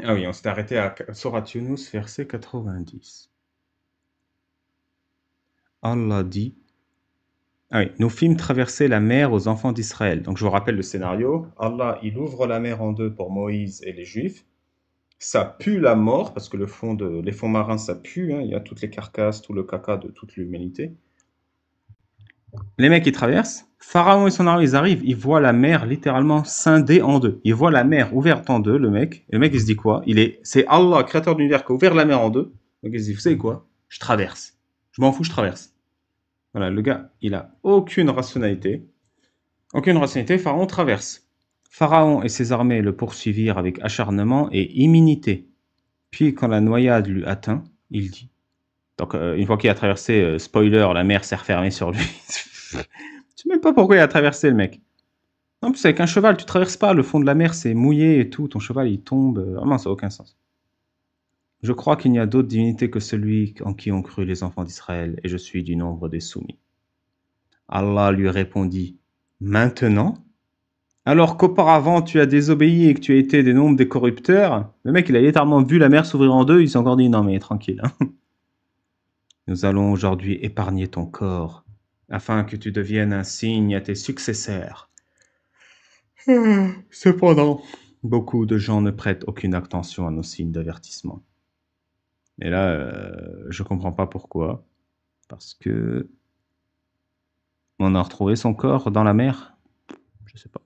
Ah oui, on s'est arrêté à Surat Yunus, verset 90. Allah dit, ah oui, nous fîmes traverser la mer aux enfants d'Israël. Donc je vous rappelle le scénario. Allah, il ouvre la mer en deux pour Moïse et les Juifs. Ça pue la mort, parce que les fonds marins, ça pue, hein. Il y a toutes les carcasses, tout le caca de toute l'humanité. Les mecs, ils traversent. Pharaon et son armée, ils arrivent. Ils voient la mer littéralement scindée en deux. Ils voient la mer ouverte en deux, le mec. Et le mec, il se dit quoi? C'est Allah, créateur de l'univers, qui a ouvert la mer en deux. Donc il se dit, vous savez quoi? Je traverse. Je m'en fous, je traverse. Voilà, le gars, il a aucune rationalité. Aucune rationalité, Pharaon traverse. Pharaon et ses armées le poursuivirent avec acharnement et immunité. Puis, quand la noyade l'eut atteint, il dit. Donc, une fois qu'il a traversé, spoiler, la mer s'est refermée sur lui. Je sais même pas pourquoi il a traversé, le mec. En plus, avec un cheval, tu traverses pas. Le fond de la mer, c'est mouillé et tout. Ton cheval, il tombe. Vraiment, ça n'a aucun sens. Je crois qu'il n'y a d'autre divinité que celui en qui ont cru les enfants d'Israël, et je suis du nombre des soumis. Allah lui répondit, maintenant? Alors qu'auparavant tu as désobéi et que tu as été des nombres des corrupteurs? Le mec, il a littéralement vu la mer s'ouvrir en deux, il s'est encore dit, non mais tranquille, hein. Nous allons aujourd'hui épargner ton corps, afin que tu deviennes un signe à tes successeurs. Cependant, beaucoup de gens ne prêtent aucune attention à nos signes d'avertissement. Et là, je comprends pas pourquoi. Parce que on a retrouvé son corps dans la mer. Je sais pas.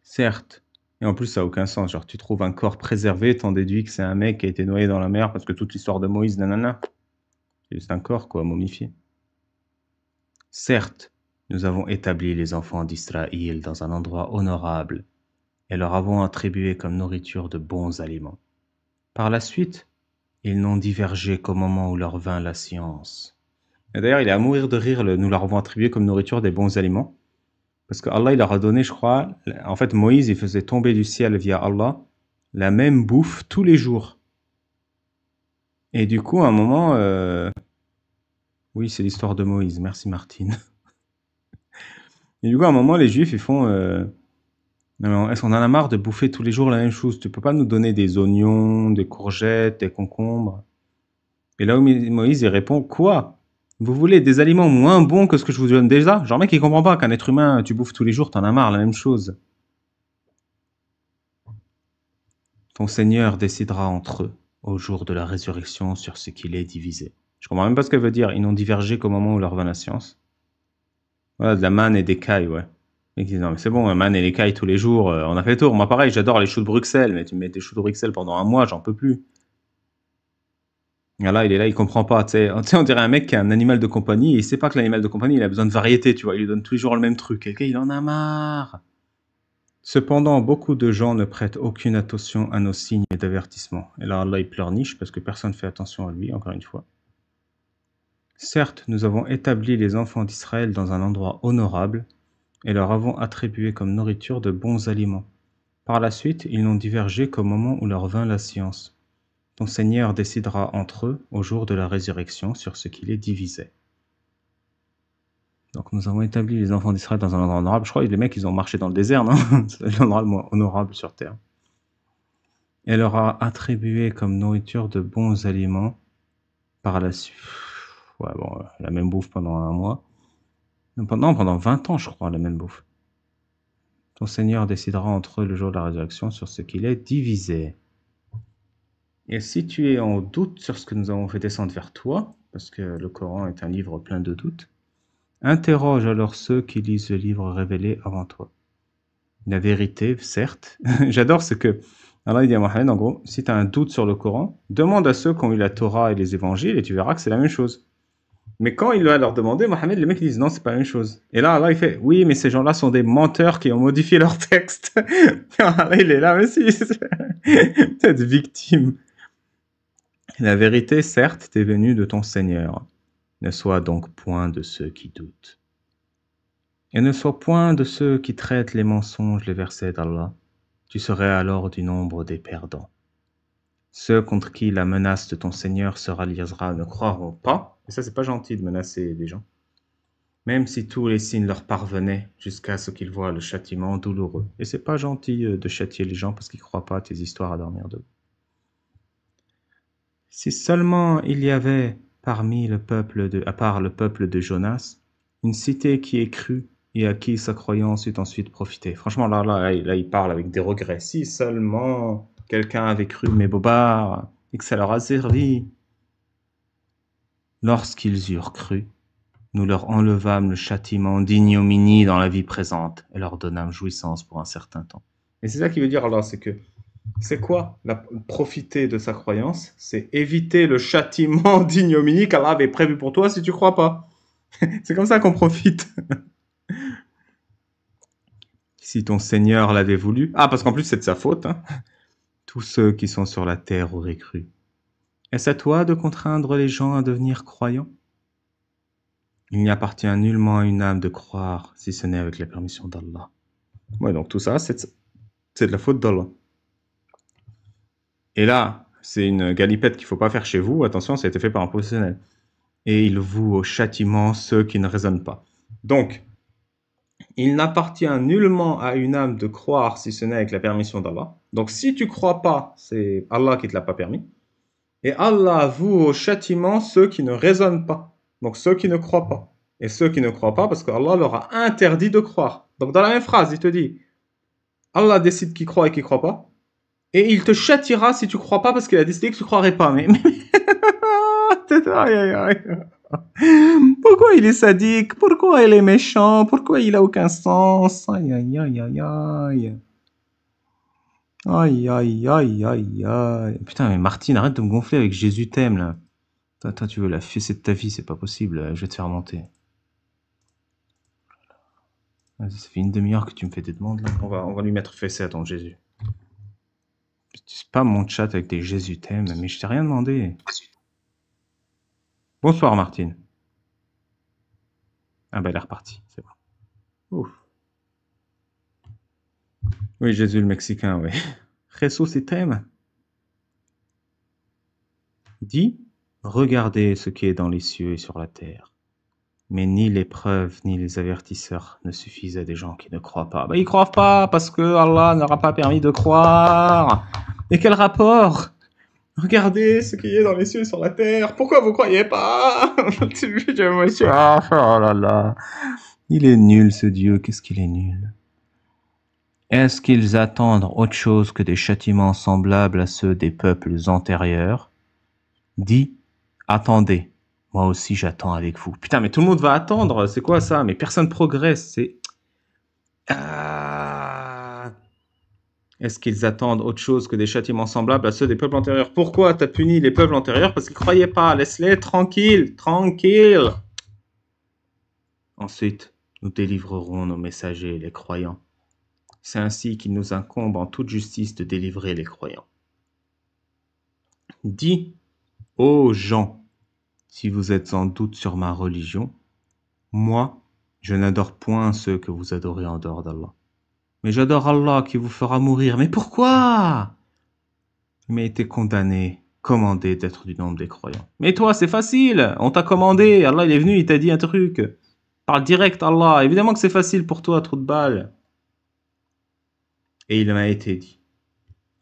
Certes. Et en plus, ça n'a aucun sens. Genre, tu trouves un corps préservé, t'en déduis que c'est un mec qui a été noyé dans la mer parce que toute l'histoire de Moïse, nanana. C'est juste un corps, quoi, momifié. Certes, nous avons établi les enfants d'Israël dans un endroit honorable et leur avons attribué comme nourriture de bons aliments. Par la suite, ils n'ont divergé qu'au moment où leur vint la science. Et d'ailleurs, il est à mourir de rire, nous leur avons attribué comme nourriture des bons aliments. Parce que Allah, il leur a donné, je crois, en fait, Moïse, il faisait tomber du ciel via Allah la même bouffe tous les jours. Et du coup, à un moment, oui, c'est l'histoire de Moïse, merci Martine. Et du coup, à un moment, les Juifs, ils font, non, est-ce qu'on en a marre de bouffer tous les jours la même chose? Tu peux pas nous donner des oignons, des courgettes, des concombres? Et là où Moïse, il répond, quoi? Vous voulez des aliments moins bons que ce que je vous donne déjà? Genre, mec, il comprend pas qu'un être humain, tu bouffes tous les jours, t'en as marre, la même chose. Ton Seigneur décidera entre eux, au jour de la résurrection, sur ce qu'il est divisé. Je comprends même pas ce qu'elle veut dire. Ils n'ont divergé qu'au moment où leur vint la science. Voilà, de la manne et des cailles, ouais. Et ils disent, non, mais c'est bon, la manne et les cailles tous les jours, on a fait le tour. Moi, pareil, j'adore les choux de Bruxelles, mais tu me mets des choux de Bruxelles pendant un mois, j'en peux plus. Et là, il est là, il comprend pas. Tu sais, on dirait un mec qui a un animal de compagnie, et il sait pas que l'animal de compagnie, il a besoin de variété, tu vois. Il lui donne tous les jours le même truc. Et le gars, il en a marre. Cependant, beaucoup de gens ne prêtent aucune attention à nos signes d'avertissement. Et là, Allah, il pleurniche parce que personne ne fait attention à lui, encore une fois. Certes, nous avons établi les enfants d'Israël dans un endroit honorable et leur avons attribué comme nourriture de bons aliments. Par la suite, ils n'ont divergé qu'au moment où leur vint la science. Ton Seigneur décidera entre eux, au jour de la résurrection, sur ce qui les divisait. Donc nous avons établi les enfants d'Israël dans un endroit honorable. Je crois que les mecs, ils ont marché dans le désert, non? C'est l'endroit le moins honorable sur Terre. Elle leur a attribué comme nourriture de bons aliments par la suite. Ouais, bon, la même bouffe pendant un mois. Non, pendant 20 ans, je crois, la même bouffe. Ton Seigneur décidera entre eux le jour de la résurrection sur ce qu'il est divisé. Et si tu es en doute sur ce que nous avons fait descendre vers toi, parce que le Coran est un livre plein de doutes, interroge alors ceux qui lisent le livre révélé avant toi. La vérité, certes. J'adore ce que Allah dit à Mohammed, en gros, si tu as un doute sur le Coran, demande à ceux qui ont eu la Torah et les évangiles et tu verras que c'est la même chose. Mais quand il va leur demander, Mohammed, les mecs ils disent non, c'est pas la même chose. Et là, Allah il fait, oui, mais ces gens-là sont des menteurs qui ont modifié leur texte. Allah il est là, mais si, cette victime. La vérité, certes, t'est venue de ton Seigneur. Ne sois donc point de ceux qui doutent. Et ne sois point de ceux qui traitent les mensonges les versets d'Allah. Tu serais alors du nombre des perdants. Ceux contre qui la menace de ton Seigneur se réalisera ne croiront pas. Et ça, c'est pas gentil de menacer des gens. même si tous les signes leur parvenaient, jusqu'à ce qu'ils voient le châtiment douloureux. Et c'est pas gentil de châtier les gens parce qu'ils croient pas à tes histoires à dormir debout. Si seulement il y avait parmi le peuple à part le peuple de Jonas, une cité qui ait cru et à qui sa croyance eût ensuite profité. Franchement, là, il parle avec des regrets. Si seulement quelqu'un avait cru, mes bobards, et que ça leur a servi. Lorsqu'ils eurent cru, nous leur enlevâmes le châtiment d'ignominie dans la vie présente et leur donnâmes jouissance pour un certain temps. Et c'est ça qui veut dire Allah, c'est que c'est quoi profiter de sa croyance? C'est éviter le châtiment d'ignominie qu'Allah avait prévu pour toi si tu crois pas. C'est comme ça qu'on profite. Si ton Seigneur l'avait voulu. Ah, parce qu'en plus c'est de sa faute. Hein. Tous ceux qui sont sur la terre auraient cru. Est-ce à toi de contraindre les gens à devenir croyants? Il n'y appartient nullement à une âme de croire si ce n'est avec la permission d'Allah. Ouais, donc tout ça, c'est de la faute d'Allah. Et là, c'est une galipette qu'il ne faut pas faire chez vous. Attention, ça a été fait par un professionnel. Et il voue au châtiment ceux qui ne raisonnent pas. Donc, il n'appartient nullement à une âme de croire si ce n'est avec la permission d'Allah. Donc, si tu ne crois pas, c'est Allah qui ne te l'a pas permis. Et Allah voue au châtiment ceux qui ne raisonnent pas. Donc, ceux qui ne croient pas. Et ceux qui ne croient pas parce qu'Allah leur a interdit de croire. Donc, dans la même phrase, il te dit Allah décide qui croit et qui ne croit pas. Et il te châtiera si tu crois pas parce qu'il a décidé que tu croirais pas. Mais aïe, aïe, aïe. Pourquoi il est sadique? Pourquoi il est méchant? Pourquoi il a aucun sens? Aïe, aïe, aïe, aïe, aïe. Aïe, aïe, aïe, aïe, aïe. Putain, mais Martine, arrête de me gonfler avec Jésus t'aime, là. Toi, tu veux la fessée de ta vie, c'est pas possible. Je vais te faire monter. Vas-y, ça fait une demi-heure que tu me fais des demandes, là. On va lui mettre fessée à ton Jésus. C'est pas mon chat avec des Jésus t'aime, mais je t'ai rien demandé. Bonsoir, Martine. Ah ben, elle est repartie, c'est bon. Ouf. Oui, Jésus le Mexicain, oui. Jesus t'aime. Dis, regardez ce qui est dans les cieux et sur la terre. Mais ni les preuves ni les avertisseurs ne suffisent à des gens qui ne croient pas. Ils croient pas parce que Allah n'aura pas permis de croire. Et quel rapport? Regardez ce qui est dans les cieux et sur la terre. Pourquoi vous croyez pas? Oh là là. Il est nul ce Dieu, qu'est-ce qu'il est nul. Est-ce qu'ils attendent autre chose que des châtiments semblables à ceux des peuples antérieurs? Dis, attendez, moi aussi j'attends avec vous. Putain, mais tout le monde va attendre, c'est quoi ça? Mais personne progresse, c'est... Est-ce qu'ils attendent autre chose que des châtiments semblables à ceux des peuples antérieurs? Pourquoi t'as puni les peuples antérieurs? Parce qu'ils croyaient pas, laisse-les tranquilles, tranquilles. Ensuite, nous délivrerons nos messagers, les croyants. C'est ainsi qu'il nous incombe en toute justice de délivrer les croyants. Dis, ô gens, si vous êtes en doute sur ma religion, moi, je n'adore point ceux que vous adorez en dehors d'Allah. Mais j'adore Allah qui vous fera mourir. Mais pourquoi? Il m'a été condamné, commandé d'être du nombre des croyants. Mais toi, c'est facile. On t'a commandé. Allah, il est venu, il t'a dit un truc. Parle direct, Allah. Évidemment que c'est facile pour toi, trou de balle. Et il m'a été dit,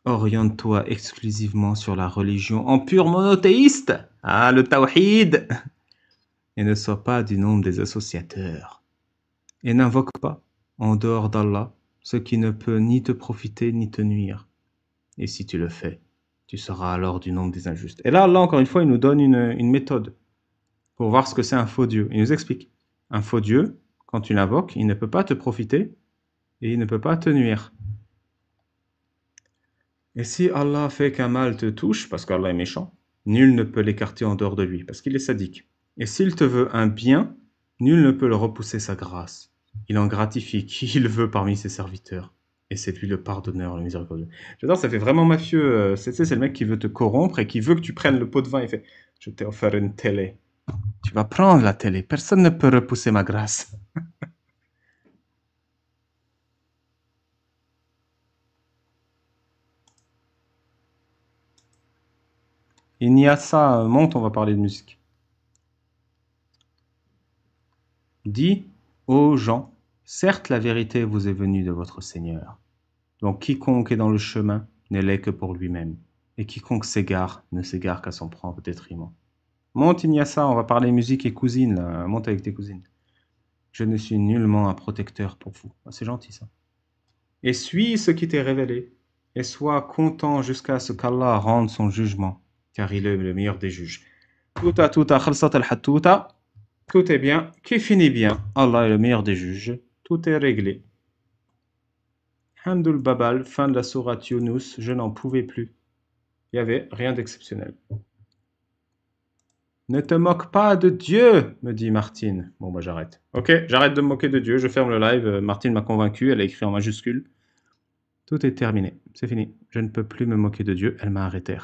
oriente-toi exclusivement sur la religion en pur monothéiste. Ah, le tawhid. Et ne sois pas du nombre des associateurs. Et n'invoque pas, en dehors d'Allah, ce qui ne peut ni te profiter ni te nuire. Et si tu le fais, tu seras alors du nombre des injustes. Et là, Allah, encore une fois, il nous donne une méthode pour voir ce que c'est un faux Dieu. Il nous explique. Un faux Dieu, quand tu l'invoques, il ne peut pas te profiter et il ne peut pas te nuire. Et si Allah fait qu'un mal te touche, parce qu'Allah est méchant, nul ne peut l'écarter en dehors de lui, parce qu'il est sadique. Et s'il te veut un bien, nul ne peut le repousser sa grâce. Il en gratifie qui il veut parmi ses serviteurs. Et c'est lui le pardonneur, le miséricordieux. J'adore, ça fait vraiment mafieux. C'est le mec qui veut te corrompre et qui veut que tu prennes le pot de vin. Il fait, je t'ai offert une télé. Tu vas prendre la télé. Personne ne peut repousser ma grâce. Il y a ça. Monte, on va parler de musique. Dis aux gens, certes la vérité vous est venue de votre Seigneur. Donc quiconque est dans le chemin ne l'est que pour lui-même. Et quiconque s'égare ne s'égare qu'à son propre détriment. Monte Ignassa, on va parler musique et cousine, là. Monte avec tes cousines. Je ne suis nullement un protecteur pour vous. Ah, c'est gentil ça. Et suis ce qui t'est révélé, et sois content jusqu'à ce qu'Allah rende son jugement, car il est le meilleur des juges. Touta, khalsat al-hattouta. Tout est bien, qui finit bien. Allah est le meilleur des juges. Tout est réglé. Hamdul Babal, fin de la sourate Yunus, je n'en pouvais plus. Il n'y avait rien d'exceptionnel. Ne te moque pas de Dieu, me dit Martine. Bon, bah j'arrête. Ok, j'arrête de me moquer de Dieu, je ferme le live. Martine m'a convaincu, elle a écrit en majuscule. Tout est terminé, c'est fini. Je ne peux plus me moquer de Dieu, elle m'a arrêté.